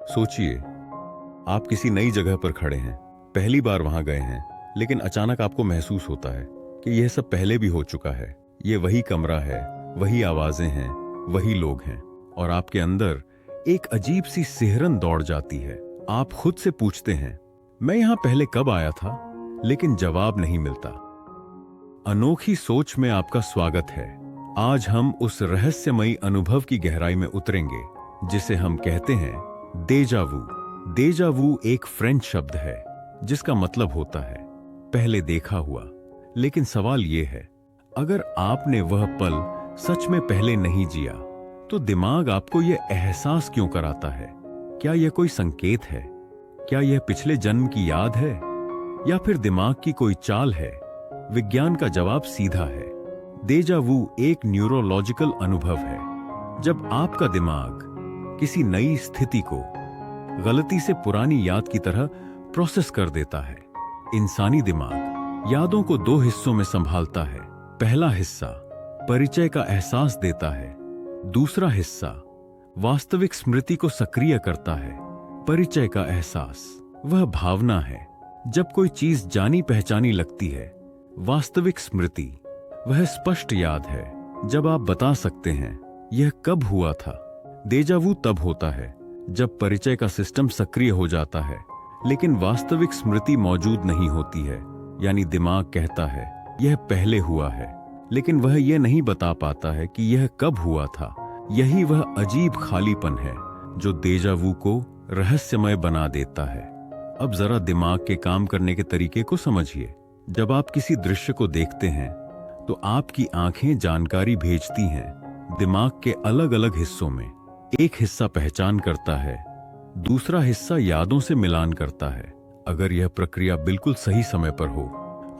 सोचिए, आप किसी नई जगह पर खड़े हैं, पहली बार वहां गए हैं, लेकिन अचानक आपको महसूस होता है कि यह सब पहले भी हो चुका है। ये वही कमरा है, वही आवाजें हैं, वही लोग हैं, और आपके अंदर एक अजीब सी सिहरन दौड़ जाती है। आप खुद से पूछते हैं, मैं यहां पहले कब आया था? लेकिन जवाब नहीं मिलता। अनोखी सोच में आपका स्वागत है। आज हम उस रहस्यमयी अनुभव की गहराई में उतरेंगे जिसे हम कहते हैं डेजा वू। डेजा वू एक फ्रेंच शब्द है जिसका मतलब होता है पहले देखा हुआ। लेकिन सवाल यह है, अगर आपने वह पल सच में पहले नहीं जिया तो दिमाग आपको यह एहसास क्यों कराता है? क्या यह कोई संकेत है? क्या यह पिछले जन्म की याद है, या फिर दिमाग की कोई चाल है? विज्ञान का जवाब सीधा है। डेजा वू एक न्यूरोलॉजिकल अनुभव है जब आपका दिमाग किसी नई स्थिति को गलती से पुरानी याद की तरह प्रोसेस कर देता है। इंसानी दिमाग यादों को दो हिस्सों में संभालता है। पहला हिस्सा परिचय का एहसास देता है, दूसरा हिस्सा वास्तविक स्मृति को सक्रिय करता है। परिचय का एहसास वह भावना है जब कोई चीज जानी पहचानी लगती है। वास्तविक स्मृति वह स्पष्ट याद है जब आप बता सकते हैं यह कब हुआ था। डेजा वू तब होता है जब परिचय का सिस्टम सक्रिय हो जाता है लेकिन वास्तविक स्मृति मौजूद नहीं होती है। यानी दिमाग कहता है यह पहले हुआ है, लेकिन वह यह नहीं बता पाता है कि यह कब हुआ था। यही वह अजीब खालीपन है जो डेजा वू को रहस्यमय बना देता है। अब जरा दिमाग के काम करने के तरीके को समझिए। जब आप किसी दृश्य को देखते हैं तो आपकी आंखें जानकारी भेजती हैं दिमाग के अलग अलग हिस्सों में। एक हिस्सा पहचान करता है, दूसरा हिस्सा यादों से मिलान करता है। अगर यह प्रक्रिया बिल्कुल सही समय पर हो,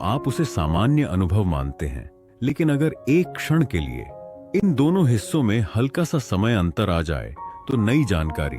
आप उसे सामान्य अनुभव मानते हैं। लेकिन अगर एक क्षण के लिए इन दोनों हिस्सों में हल्का सा समय अंतर आ जाए तो नई जानकारी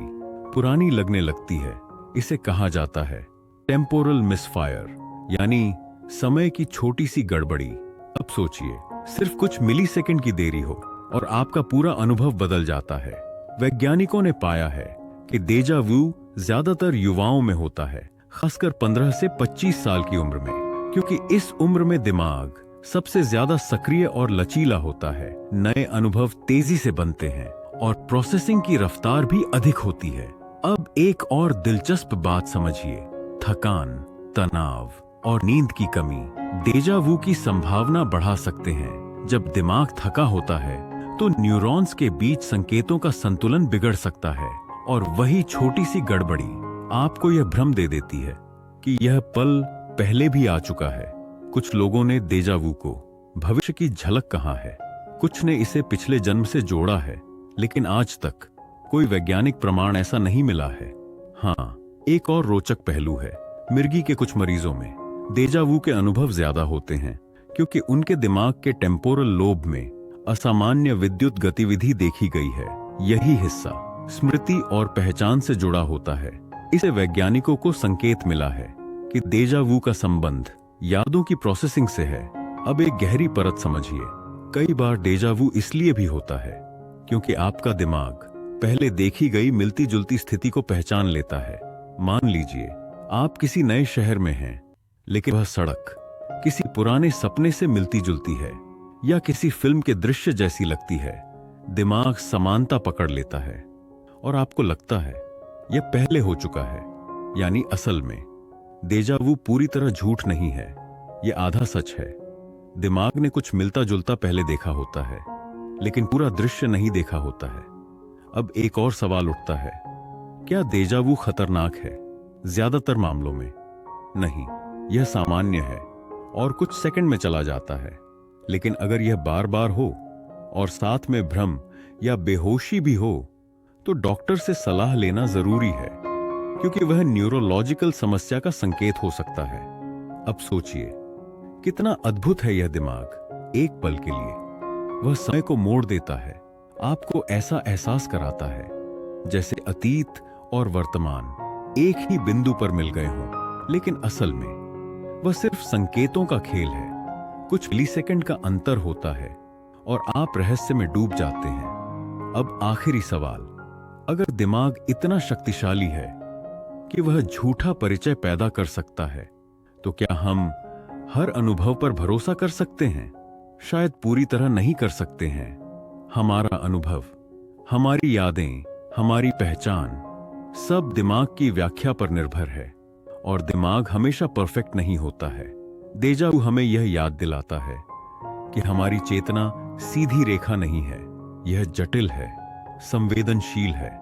पुरानी लगने लगती है। इसे कहा जाता है टेम्पोरल मिसफायर, यानी समय की छोटी सी गड़बड़ी। अब सोचिए, सिर्फ कुछ मिलीसेकंड की देरी हो और आपका पूरा अनुभव बदल जाता है। वैज्ञानिकों ने पाया है कि डेजा वू ज्यादातर युवाओं में होता है, खासकर 15 से 25 साल की उम्र में, क्योंकि इस उम्र में दिमाग सबसे ज्यादा सक्रिय और लचीला होता है। नए अनुभव तेजी से बनते हैं और प्रोसेसिंग की रफ्तार भी अधिक होती है। अब एक और दिलचस्प बात समझिए, थकान, तनाव और नींद की कमी डेजा वू की संभावना बढ़ा सकते हैं। जब दिमाग थका होता है तो न्यूरॉन्स के बीच संकेतों का संतुलन बिगड़ सकता है और वही छोटी सी गड़बड़ी आपको यह भ्रम दे देती है कि यह पल पहले भी आ चुका है। कुछ लोगों ने डेजा वू को भविष्य की झलक कहा है, कुछ ने इसे पिछले जन्म से जोड़ा है, लेकिन आज तक कोई वैज्ञानिक प्रमाण ऐसा नहीं मिला है। हाँ, एक और रोचक पहलू है। मिर्गी के कुछ मरीजों में डेजा वू के अनुभव ज्यादा होते हैं क्योंकि उनके दिमाग के टेम्पोरल लोब में असामान्य विद्युत गतिविधि देखी गई है। यही हिस्सा स्मृति और पहचान से जुड़ा होता है। इसे वैज्ञानिकों को संकेत मिला है कि डेजा वू का संबंध यादों की प्रोसेसिंग से है। अब एक गहरी परत समझिए। कई बार डेजा वू इसलिए भी होता है क्योंकि आपका दिमाग पहले देखी गई मिलती जुलती स्थिति को पहचान लेता है। मान लीजिए आप किसी नए शहर में हैं, लेकिन वह सड़क किसी पुराने सपने से मिलती जुलती है या किसी फिल्म के दृश्य जैसी लगती है। दिमाग समानता पकड़ लेता है और आपको लगता है यह पहले हो चुका है। यानी असल में डेजा वू पूरी तरह झूठ नहीं है, यह आधा सच है। दिमाग ने कुछ मिलता जुलता पहले देखा होता है, लेकिन पूरा दृश्य नहीं देखा होता है। अब एक और सवाल उठता है, क्या डेजा वू खतरनाक है? ज्यादातर मामलों में नहीं, यह सामान्य है और कुछ सेकंड में चला जाता है। लेकिन अगर यह बार बार हो और साथ में भ्रम या बेहोशी भी हो तो डॉक्टर से सलाह लेना जरूरी है, क्योंकि वह न्यूरोलॉजिकल समस्या का संकेत हो सकता है। अब सोचिए, कितना अद्भुत है यह दिमाग। एक पल के लिए वह समय को मोड़ देता है, आपको ऐसा एहसास कराता है जैसे अतीत और वर्तमान एक ही बिंदु पर मिल गए हों। लेकिन असल में वह सिर्फ संकेतों का खेल है। कुछ मिलीसेकंड का अंतर होता है और आप रहस्य में डूब जाते हैं। अब आखिरी सवाल, अगर दिमाग इतना शक्तिशाली है कि वह झूठा परिचय पैदा कर सकता है, तो क्या हम हर अनुभव पर भरोसा कर सकते हैं? शायद पूरी तरह नहीं कर सकते हैं। हमारा अनुभव, हमारी यादें, हमारी पहचान सब दिमाग की व्याख्या पर निर्भर है, और दिमाग हमेशा परफेक्ट नहीं होता है। डेजा वू हमें यह याद दिलाता है कि हमारी चेतना सीधी रेखा नहीं है, यह जटिल है, संवेदनशील है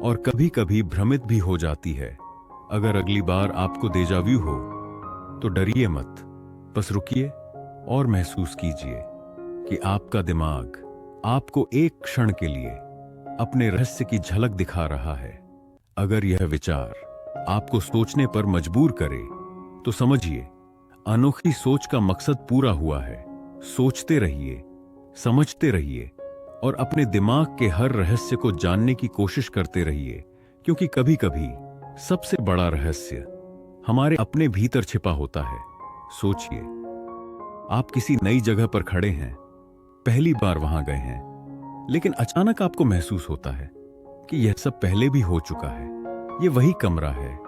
और कभी-कभी भ्रमित भी हो जाती है। अगर अगली बार आपको डेजा वू हो तो डरिए मत, बस रुकिए और महसूस कीजिए कि आपका दिमाग आपको एक क्षण के लिए अपने रहस्य की झलक दिखा रहा है। अगर यह विचार आपको सोचने पर मजबूर करे तो समझिए, अनोखी सोच का मकसद पूरा हुआ है। सोचते रहिए, समझते रहिए और अपने दिमाग के हर रहस्य को जानने की कोशिश करते रहिए, क्योंकि कभी-कभी सबसे बड़ा रहस्य हमारे अपने भीतर छिपा होता है। सोचिए, आप किसी नई जगह पर खड़े हैं, पहली बार वहां गए हैं, लेकिन अचानक आपको महसूस होता है कि यह सब पहले भी हो चुका है। यह वही कमरा है,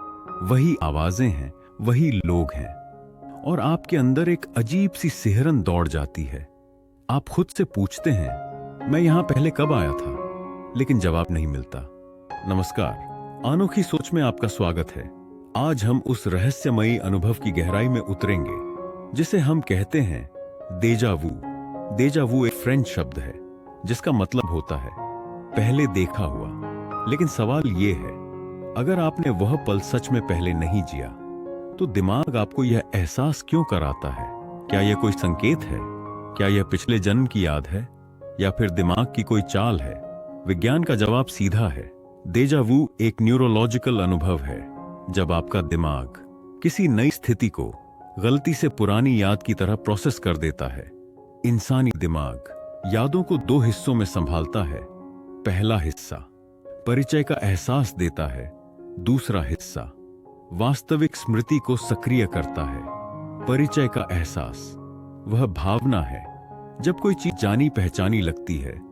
वही आवाजें हैं, वही लोग हैं, और आपके अंदर एक अजीब सी सिहरन दौड़ जाती है। आप खुद से पूछते हैं, मैं यहां पहले कब आया था? लेकिन जवाब नहीं मिलता। नमस्कार, अनोखी सोच में आपका स्वागत है। आज हम उस रहस्यमयी अनुभव की गहराई में उतरेंगे जिसे हम कहते हैं डेजा वू। डेजा वू एक फ्रेंच शब्द है जिसका मतलब होता है पहले देखा हुआ। लेकिन सवाल यह है, अगर आपने वह पल सच में पहले नहीं जिया, तो दिमाग आपको यह एहसास क्यों कराता है? क्या यह कोई संकेत है? क्या यह पिछले जन्म की याद है, या फिर दिमाग की कोई चाल है? विज्ञान का जवाब सीधा है। डेजा वू एक न्यूरोलॉजिकल अनुभव है, जब आपका दिमाग किसी नई स्थिति को गलती से पुरानी याद की तरह प्रोसेस कर देता है। इंसानी दिमाग यादों को दो हिस्सों में संभालता है। पहला हिस्सा परिचय का एहसास देता है, दूसरा हिस्सा वास्तविक स्मृति को सक्रिय करता है। परिचय का एहसास वह भावना है जब कोई चीज जानी पहचानी लगती है।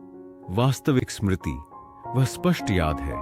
वास्तविक स्मृति वह स्पष्ट याद है,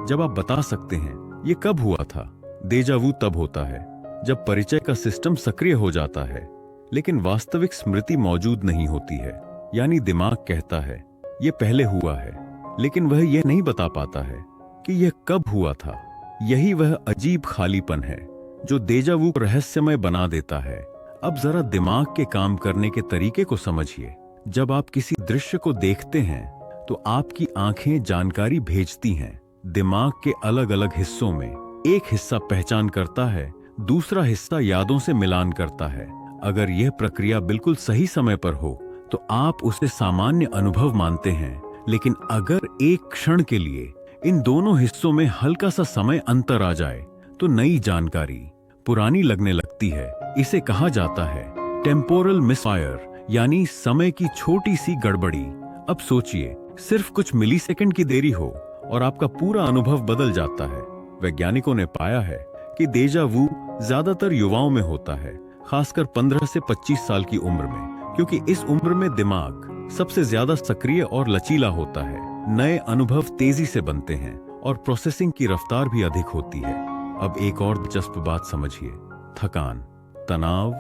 जब आप बता सकते हैं ये कब हुआ था। डेजा वू तब होता है जब परिचय का सिस्टम सक्रिय हो जाता है, लेकिन वास्तविक स्मृति मौजूद नहीं होती है। यानी दिमाग कहता है ये पहले हुआ है, लेकिन वह यह नहीं बता पाता है कि यह कब हुआ था। यही वह अजीब खालीपन है जो डेजा वू को रहस्यमय बना देता है। अब जरा दिमाग के काम करने के तरीके को समझिए। जब आप किसी दृश्य को देखते हैं तो आपकी आंखें जानकारी भेजती हैं। दिमाग के अलग अलग हिस्सों में एक हिस्सा पहचान करता है, दूसरा हिस्सा यादों से मिलान करता है। अगर यह प्रक्रिया बिल्कुल सही समय पर हो तो आप उसे सामान्य अनुभव मानते हैं, लेकिन अगर एक क्षण के लिए इन दोनों हिस्सों में हल्का सा समय अंतर आ जाए तो नई जानकारी पुरानी लगने लगती है। इसे कहा जाता है टेम्पोरल मिसफायर, यानी समय की छोटी सी गड़बड़ी। अब सोचिए, सिर्फ कुछ मिलीसेकंड की देरी हो और आपका पूरा अनुभव बदल जाता है। वैज्ञानिकों ने पाया है कि डेजा वू ज्यादातर युवाओं में होता है, खासकर 15 से 25 साल की उम्र में, क्योंकि इस उम्र में दिमाग सबसे ज्यादा सक्रिय और लचीला होता है। नए अनुभव तेजी से बनते हैं और प्रोसेसिंग की रफ्तार भी अधिक होती है। अब एक और दिलचस्प बात समझिए, थकान, तनाव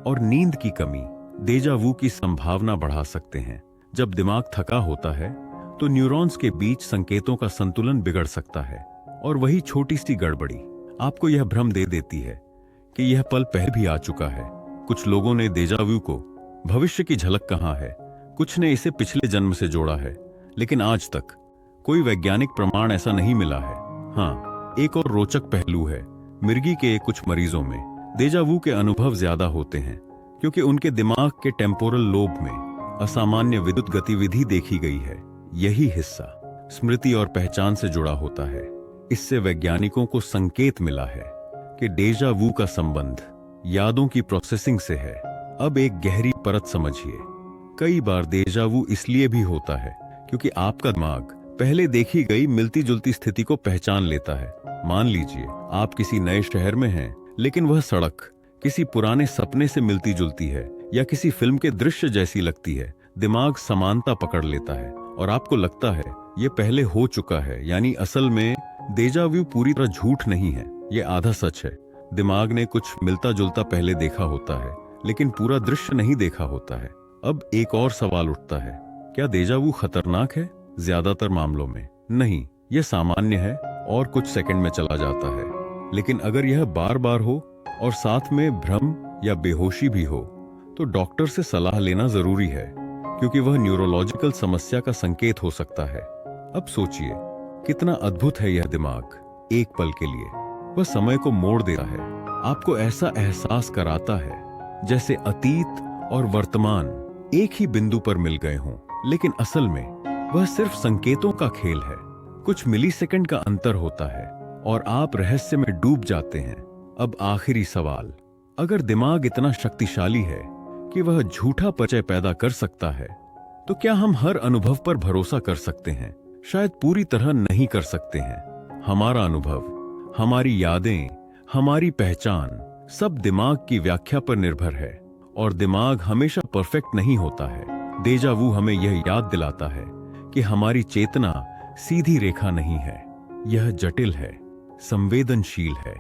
और नींद की कमी डेजा वू की संभावना बढ़ा सकते हैं। जब दिमाग थका होता है तो न्यूरॉन्स के बीच संकेतों का संतुलन बिगड़ सकता है, और वही छोटी सी गड़बड़ी आपको यह भ्रम दे देती है कि यह पल पहले भी आ चुका है। कुछ लोगों ने डेजा वू को भविष्य की झलक कहा है, कुछ ने इसे पिछले जन्म से जोड़ा है, लेकिन आज तक कोई वैज्ञानिक प्रमाण ऐसा नहीं मिला है। हाँ, एक और रोचक पहलू है, मिर्गी के कुछ मरीजों में डेजा वू के अनुभव ज्यादा होते हैं, क्योंकि उनके दिमाग के टेम्पोरल लोब में असामान्य विद्युत गतिविधि देखी गई है। यही हिस्सा स्मृति और पहचान से जुड़ा होता है। इससे वैज्ञानिकों को संकेत मिला है कि डेजा वू का संबंध यादों की प्रोसेसिंग से है। अब एक गहरी परत समझिए, कई बार डेजा वू इसलिए भी होता है क्योंकि आपका दिमाग पहले देखी गई मिलती जुलती स्थिति को पहचान लेता है। मान लीजिए आप किसी नए शहर में हैं, लेकिन वह सड़क किसी पुराने सपने से मिलती जुलती है या किसी फिल्म के दृश्य जैसी लगती है। दिमाग समानता पकड़ लेता है और आपको लगता है ये पहले हो चुका है, यानी असल में डेजा व्यू पूरी तरह झूठ नहीं है, ये आधा सच है। दिमाग ने कुछ मिलता जुलता पहले देखा होता है, लेकिन पूरा दृश्य नहीं देखा होता है। अब एक और सवाल उठता है, क्या डेजा वू खतरनाक है? ज्यादातर मामलों में नहीं, यह सामान्य है और कुछ सेकंड में चला जाता है। लेकिन अगर यह बार बार हो और साथ में भ्रम या बेहोशी भी हो, तो डॉक्टर से सलाह लेना जरूरी है, क्योंकि वह न्यूरोलॉजिकल समस्या का संकेत हो सकता है। अब सोचिए, कितना अद्भुत है यह दिमाग। एक पल के लिए वह समय को मोड़ देता है, आपको ऐसा एहसास कराता है जैसे अतीत और वर्तमान एक ही बिंदु पर मिल गए हों। लेकिन असल में वह सिर्फ संकेतों का खेल है। कुछ मिलीसेकंड का अंतर होता है और आप रहस्य में डूब जाते हैं। अब आखिरी सवाल, अगर दिमाग इतना शक्तिशाली है कि वह झूठा परिचय पैदा कर सकता है, तो क्या हम हर अनुभव पर भरोसा कर सकते हैं? शायद पूरी तरह नहीं कर सकते हैं। हमारा अनुभव, हमारी यादें, हमारी पहचान सब दिमाग की व्याख्या पर निर्भर है, और दिमाग हमेशा परफेक्ट नहीं होता है। डेजा वू हमें यह याद दिलाता है कि हमारी चेतना सीधी रेखा नहीं है, यह जटिल है, संवेदनशील है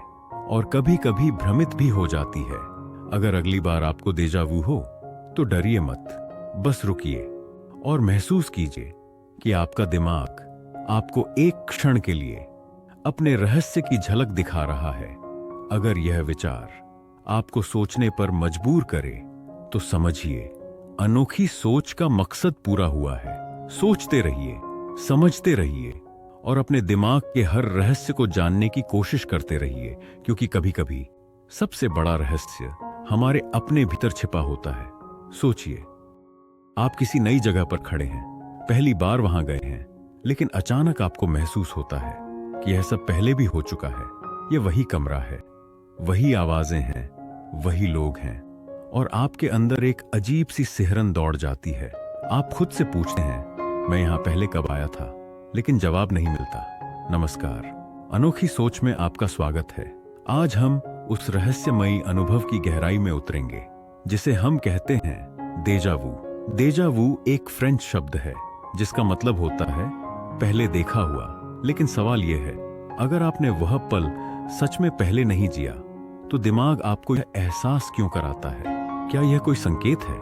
और कभी कभी भ्रमित भी हो जाती है। अगर अगली बार आपको डेजा वू हो तो डरिए मत, बस रुकिए और महसूस कीजिए कि आपका दिमाग आपको एक क्षण के लिए अपने रहस्य की झलक दिखा रहा है। अगर यह विचार आपको सोचने पर मजबूर करे, तो समझिए अनोखी सोच का मकसद पूरा हुआ है। सोचते रहिए, समझते रहिए और अपने दिमाग के हर रहस्य को जानने की कोशिश करते रहिए, क्योंकि कभी कभी सबसे बड़ा रहस्य हमारे अपने भीतर छिपा होता है। सोचिए, आप किसी नई जगह पर खड़े हैं, पहली बार वहां गए हैं, लेकिन अचानक आपको महसूस होता है कि यह सब पहले भी हो चुका है। यह वही कमरा है, वही आवाजें हैं, वही लोग हैं, और आपके अंदर एक अजीब सी सिहरन दौड़ जाती है। आप खुद से पूछते हैं, मैं यहां पहले कब आया था? लेकिन जवाब नहीं मिलता। नमस्कार, अनोखी सोच में आपका स्वागत है। आज हम उस रहस्यमयी अनुभव की गहराई में उतरेंगे जिसे हम कहते हैं डेजा वू। डेजा वू एक फ्रेंच शब्द है जिसका मतलब होता है पहले देखा हुआ। लेकिन सवाल यह है, अगर आपने वह पल सच में पहले नहीं जिया, तो दिमाग आपको यह एहसास क्यों कराता है? क्या यह कोई संकेत है?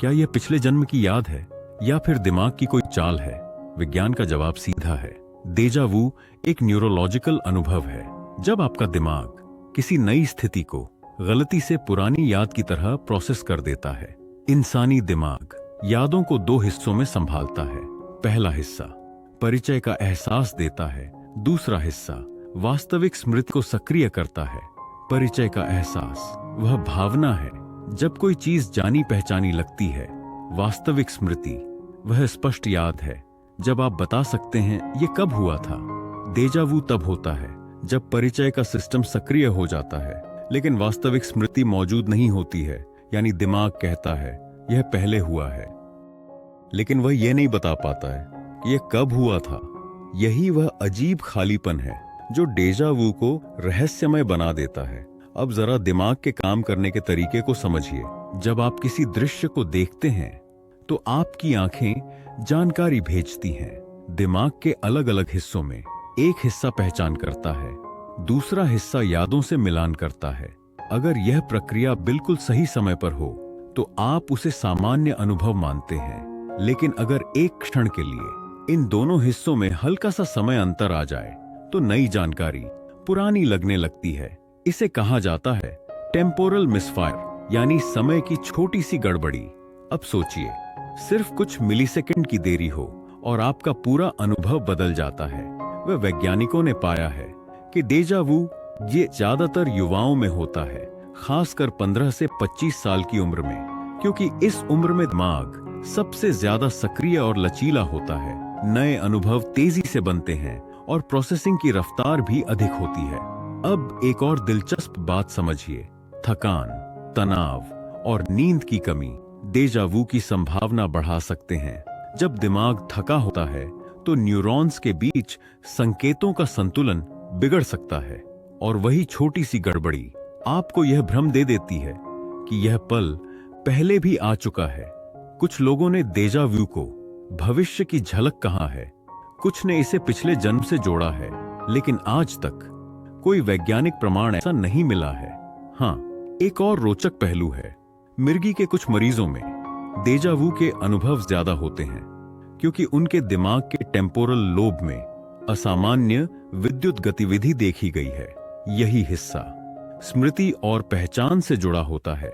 क्या यह पिछले जन्म की याद है, या फिर दिमाग की कोई चाल है? विज्ञान का जवाब सीधा है, डेजा वू एक न्यूरोलॉजिकल अनुभव है। जब आपका दिमाग किसी नई स्थिति को गलती से पुरानी याद की तरह प्रोसेस कर देता है। इंसानी दिमाग यादों को दो हिस्सों में संभालता है। पहला हिस्सा परिचय का एहसास देता है, दूसरा हिस्सा वास्तविक स्मृति को सक्रिय करता है। परिचय का एहसास वह भावना है जब कोई चीज जानी पहचानी लगती है। वास्तविक स्मृति वह स्पष्ट याद है जब आप बता सकते हैं ये कब हुआ था। डेजा वू तब होता है जब परिचय का सिस्टम सक्रिय हो जाता है, लेकिन वास्तविक स्मृति मौजूद नहीं होती है, यानी दिमाग कहता है यह पहले हुआ है, लेकिन वह यह नहीं बता पाता है कि यह कब हुआ था। यही वह अजीब खालीपन है जो डेजा वू को रहस्यमय बना देता है। अब जरा दिमाग के काम करने के तरीके को समझिए। जब आप किसी दृश्य को देखते हैं तो आपकी आंखें जानकारी भेजती हैं। दिमाग के अलग अलग हिस्सों में एक हिस्सा पहचान करता है, दूसरा हिस्सा यादों से मिलान करता है। अगर यह प्रक्रिया बिल्कुल सही समय पर हो तो आप उसे सामान्य अनुभव मानते हैं, लेकिन अगर एक क्षण के लिए इन दोनों हिस्सों में हल्का सा समय अंतर आ जाए तो नई जानकारी पुरानी लगने लगती है। इसे कहा जाता है टेम्पोरल मिसफायर, यानी समय की छोटी सी गड़बड़ी। अब सोचिए, सिर्फ कुछ मिलीसेकंड की देरी हो और आपका पूरा अनुभव बदल जाता है। वह वैज्ञानिकों ने पाया है कि डेजा वू ये ज्यादातर युवाओं में होता है, खासकर 15 से 25 साल की उम्र में, क्योंकि इस उम्र में दिमाग सबसे ज्यादा सक्रिय और लचीला होता है। नए अनुभव तेजी से बनते हैं और प्रोसेसिंग की रफ्तार भी अधिक होती है। अब एक और दिलचस्प बात समझिए, थकान, तनाव और नींद की कमी डेजा वू की संभावना बढ़ा सकते हैं। जब दिमाग थका होता है तो न्यूरॉन्स के बीच संकेतों का संतुलन बिगड़ सकता है, और वही छोटी सी गड़बड़ी आपको यह भ्रम दे देती है कि यह पल पहले भी आ चुका है। कुछ लोगों ने डेजा वू को भविष्य की झलक कहा है, कुछ ने इसे पिछले जन्म से जोड़ा है, लेकिन आज तक कोई वैज्ञानिक प्रमाण ऐसा नहीं मिला है। हाँ, एक और रोचक पहलू है। मिर्गी के कुछ मरीजों में डेजा वू के अनुभव ज्यादा होते हैं, क्योंकि उनके दिमाग के टेम्पोरल लोब में असामान्य विद्युत गतिविधि देखी गई है। यही हिस्सा स्मृति और पहचान से जुड़ा होता है।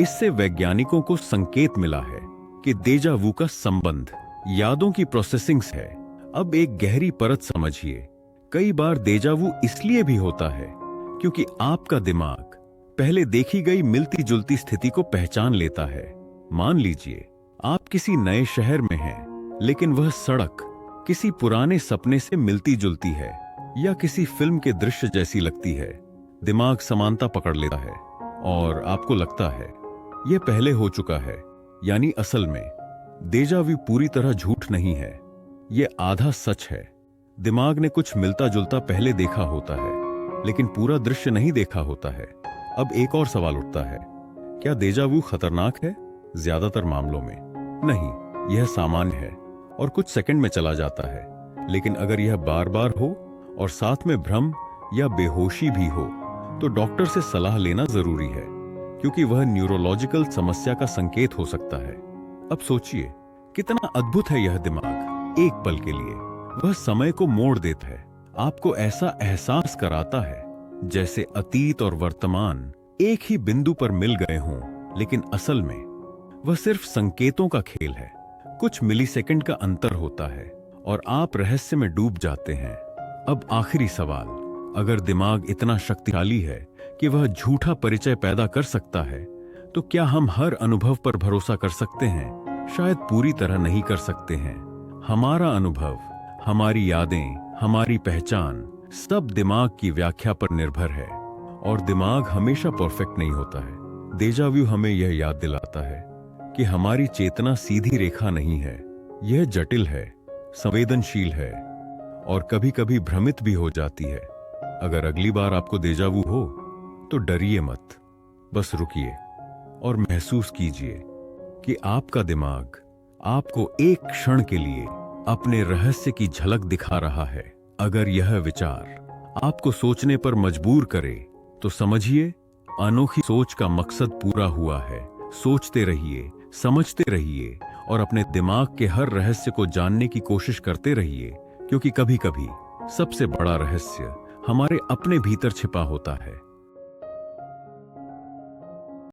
इससे वैज्ञानिकों को संकेत मिला है कि डेजा वू का संबंध यादों की प्रोसेसिंग से है। अब एक गहरी परत समझिए। कई बार डेजा वू इसलिए भी होता है क्योंकि आपका दिमाग पहले देखी गई मिलती जुलती स्थिति को पहचान लेता है। मान लीजिए आप किसी नए शहर में हैं, लेकिन वह सड़क किसी पुराने सपने से मिलती जुलती है या किसी फिल्म के दृश्य जैसी लगती है। दिमाग समानता पकड़ लेता है और आपको लगता है यह पहले हो चुका है। यानी असल में डेजा वू पूरी तरह झूठ नहीं है, यह आधा सच है। दिमाग ने कुछ मिलता जुलता पहले देखा होता है, लेकिन पूरा दृश्य नहीं देखा होता है। अब एक और सवाल उठता है, क्या डेजा वू खतरनाक है? ज्यादातर मामलों में नहीं, यह सामान्य है और कुछ सेकंड में चला जाता है। लेकिन अगर यह बार बार हो और साथ में भ्रम या बेहोशी भी हो, तो डॉक्टर से सलाह लेना जरूरी है, क्योंकि वह न्यूरोलॉजिकल समस्या का संकेत हो सकता है। अब सोचिए, कितना अद्भुत है यह दिमाग। एक पल के लिए वह समय को मोड़ देता है, आपको ऐसा एहसास कराता है जैसे अतीत और वर्तमान एक ही बिंदु पर मिल गए हों, लेकिन असल में वह सिर्फ संकेतों का खेल है। कुछ मिलीसेकंड का अंतर होता है और आप रहस्य में डूब जाते हैं। अब आखिरी सवाल, अगर दिमाग इतना शक्तिशाली है कि वह झूठा परिचय पैदा कर सकता है, तो क्या हम हर अनुभव पर भरोसा कर सकते हैं? शायद पूरी तरह नहीं कर सकते हैं। हमारा अनुभव, हमारी यादें, हमारी पहचान सब दिमाग की व्याख्या पर निर्भर है, और दिमाग हमेशा परफेक्ट नहीं होता है। डेजा वू हमें यह याद दिलाता है कि हमारी चेतना सीधी रेखा नहीं है, यह जटिल है, संवेदनशील है और कभी कभी भ्रमित भी हो जाती है। अगर अगली बार आपको डेजा वू हो तो डरिए मत, बस रुकिए और महसूस कीजिए कि आपका दिमाग आपको एक क्षण के लिए अपने रहस्य की झलक दिखा रहा है। अगर यह विचार आपको सोचने पर मजबूर करे, तो समझिए अनोखी सोच का मकसद पूरा हुआ है। सोचते रहिए, समझते रहिए और अपने दिमाग के हर रहस्य को जानने की कोशिश करते रहिए, क्योंकि कभी कभी सबसे बड़ा रहस्य हमारे अपने भीतर छिपा होता है।